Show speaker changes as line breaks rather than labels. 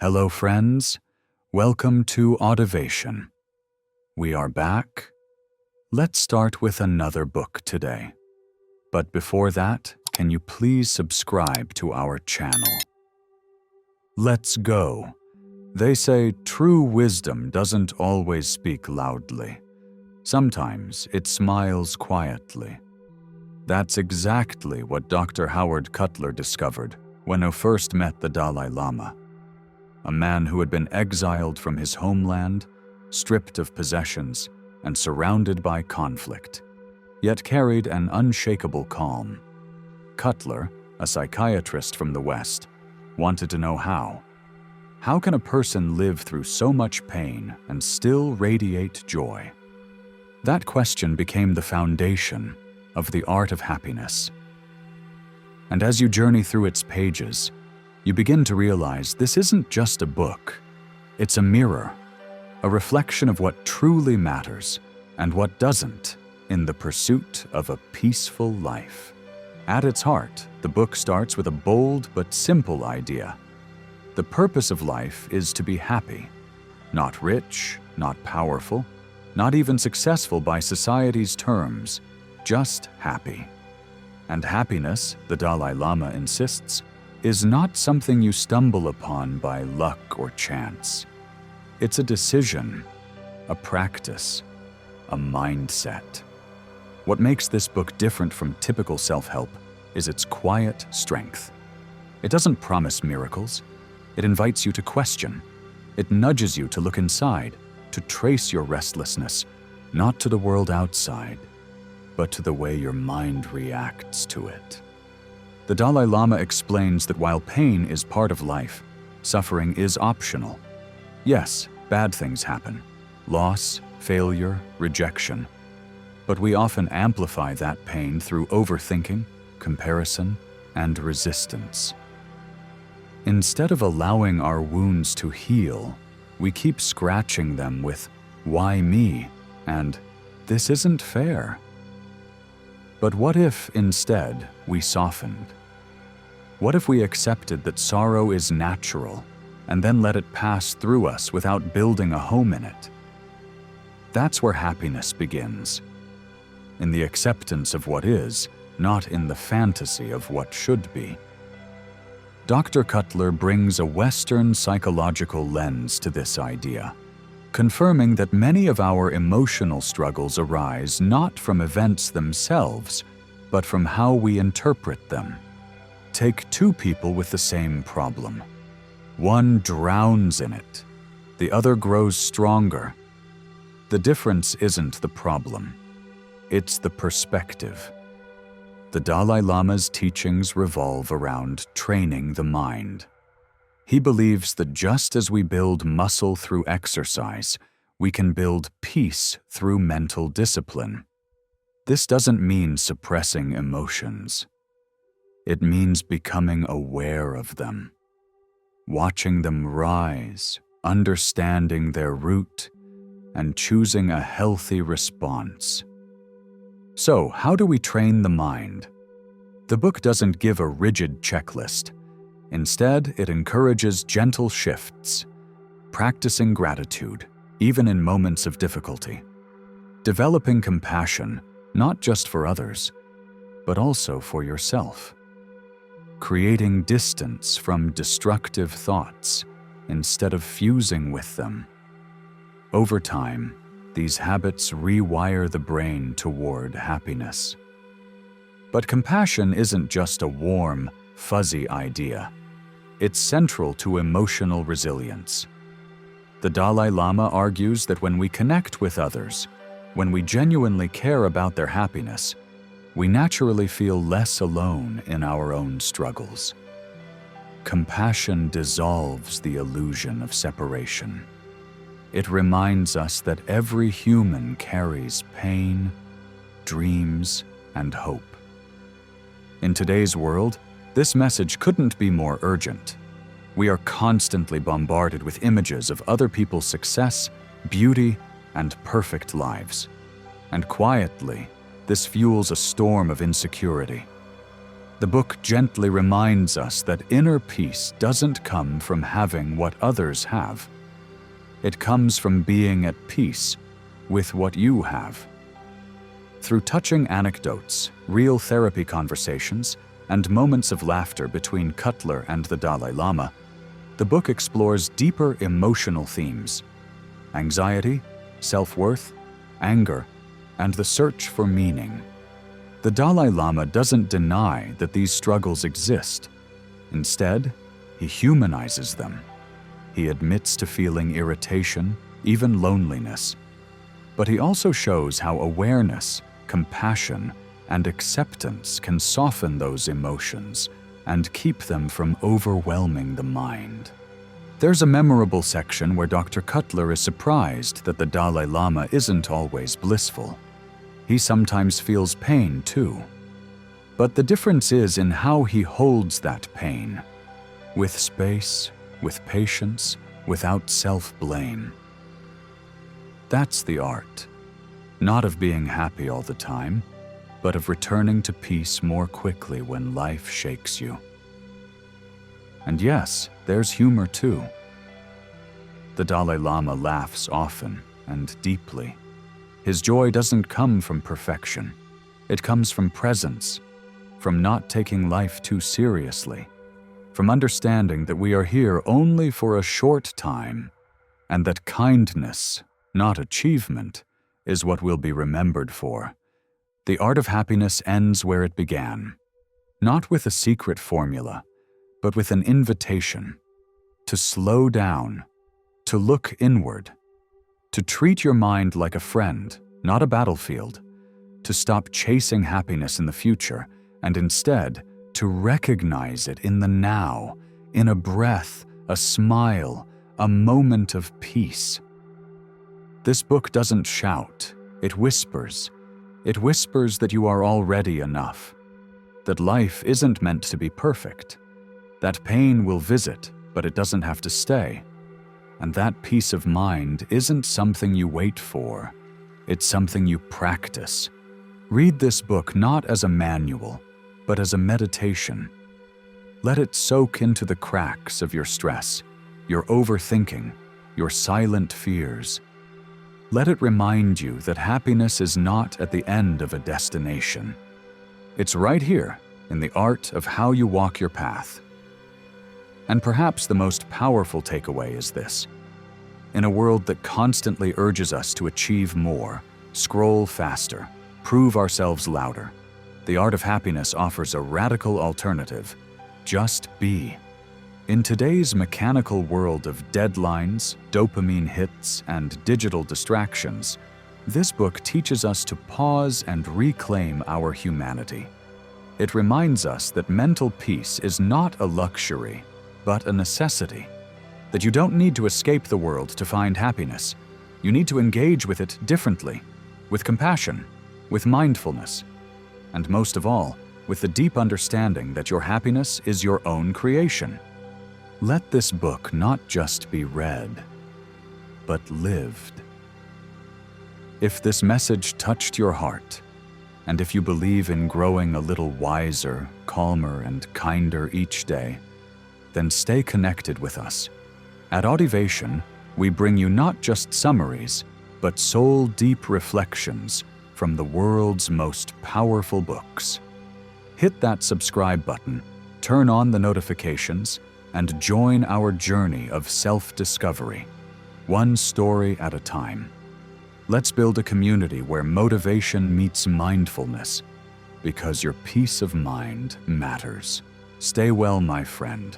Hello, friends. Welcome to AudiVation. We are back. Let's start with another book today. But before that, can you please subscribe to our channel? Let's go. They say true wisdom doesn't always speak loudly. Sometimes it smiles quietly. That's exactly what Dr. Howard Cutler discovered when he first met the Dalai Lama. A man who had been exiled from his homeland, stripped of possessions, and surrounded by conflict, yet carried an unshakable calm. Cutler, a psychiatrist from the West, wanted to know how. How can a person live through so much pain and still radiate joy? That question became the foundation of The Art of Happiness. And as you journey through its pages, you begin to realize this isn't just a book. It's a mirror, a reflection of what truly matters and what doesn't in the pursuit of a peaceful life. At its heart, the book starts with a bold but simple idea. The purpose of life is to be happy, not rich, not powerful, not even successful by society's terms, just happy. And happiness, the Dalai Lama insists, is not something you stumble upon by luck or chance. It's a decision, a practice, a mindset. What makes this book different from typical self-help is its quiet strength. It doesn't promise miracles. It invites you to question. It nudges you to look inside, to trace your restlessness, not to the world outside, but to the way your mind reacts to it. The Dalai Lama explains that while pain is part of life, suffering is optional. Yes, bad things happen: loss, failure, rejection. But we often amplify that pain through overthinking, comparison, and resistance. Instead of allowing our wounds to heal, we keep scratching them with "why me?" and "this isn't fair." But what if, instead, we softened? What if we accepted that sorrow is natural and then let it pass through us without building a home in it? That's where happiness begins. In the acceptance of what is, not in the fantasy of what should be. Dr. Cutler brings a Western psychological lens to this idea, confirming that many of our emotional struggles arise not from events themselves, but from how we interpret them. Take two people with the same problem. One drowns in it. The other grows stronger. The difference isn't the problem. It's the perspective. The Dalai Lama's teachings revolve around training the mind. He believes that just as we build muscle through exercise, we can build peace through mental discipline. This doesn't mean suppressing emotions. It means becoming aware of them, watching them rise, understanding their root, and choosing a healthy response. So, how do we train the mind? The book doesn't give a rigid checklist. Instead, it encourages gentle shifts, practicing gratitude, even in moments of difficulty, developing compassion, not just for others, but also for yourself, creating distance from destructive thoughts instead of fusing with them. Over time, these habits rewire the brain toward happiness. But compassion isn't just a warm, fuzzy idea. It's central to emotional resilience. The Dalai Lama argues that when we connect with others, when we genuinely care about their happiness, we naturally feel less alone in our own struggles. Compassion dissolves the illusion of separation. It reminds us that every human carries pain, dreams, and hope. In today's world, this message couldn't be more urgent. We are constantly bombarded with images of other people's success, beauty, and perfect lives. And quietly, this fuels a storm of insecurity. The book gently reminds us that inner peace doesn't come from having what others have. It comes from being at peace with what you have. Through touching anecdotes, real therapy conversations, and moments of laughter between Cutler and the Dalai Lama, the book explores deeper emotional themes: anxiety, self-worth, anger, and the search for meaning. The Dalai Lama doesn't deny that these struggles exist. Instead, he humanizes them. He admits to feeling irritation, even loneliness. But he also shows how awareness, compassion, and acceptance can soften those emotions and keep them from overwhelming the mind. There's a memorable section where Dr. Cutler is surprised that the Dalai Lama isn't always blissful. He sometimes feels pain too. But the difference is in how he holds that pain, with space, with patience, without self-blame. That's the art, not of being happy all the time, but of returning to peace more quickly when life shakes you. And yes, there's humor too. The Dalai Lama laughs often and deeply. His joy doesn't come from perfection. It comes from presence, from not taking life too seriously, from understanding that we are here only for a short time, and that kindness, not achievement, is what we'll be remembered for. The art of happiness ends where it began, not with a secret formula, but with an invitation to slow down, to look inward, to treat your mind like a friend, not a battlefield, to stop chasing happiness in the future, and instead to recognize it in the now, in a breath, a smile, a moment of peace. This book doesn't shout, it whispers. It whispers that you are already enough, that life isn't meant to be perfect, that pain will visit, but it doesn't have to stay, and that peace of mind isn't something you wait for, it's something you practice. Read this book not as a manual, but as a meditation. Let it soak into the cracks of your stress, your overthinking, your silent fears. Let it remind you that happiness is not at the end of a destination. It's right here, in the art of how you walk your path. And perhaps the most powerful takeaway is this. In a world that constantly urges us to achieve more, scroll faster, prove ourselves louder, the art of happiness offers a radical alternative. Just be. In today's mechanical world of deadlines, dopamine hits, and digital distractions, this book teaches us to pause and reclaim our humanity. It reminds us that mental peace is not a luxury, but a necessity. That you don't need to escape the world to find happiness. You need to engage with it differently, with compassion, with mindfulness, and most of all, with the deep understanding that your happiness is your own creation. Let this book not just be read, but lived. If this message touched your heart, and if you believe in growing a little wiser, calmer, and kinder each day, then stay connected with us. At AudiVation, we bring you not just summaries, but soul-deep reflections from the world's most powerful books. Hit that subscribe button, turn on the notifications, and join our journey of self-discovery, one story at a time. Let's build a community where motivation meets mindfulness, because your peace of mind matters. Stay well, my friend.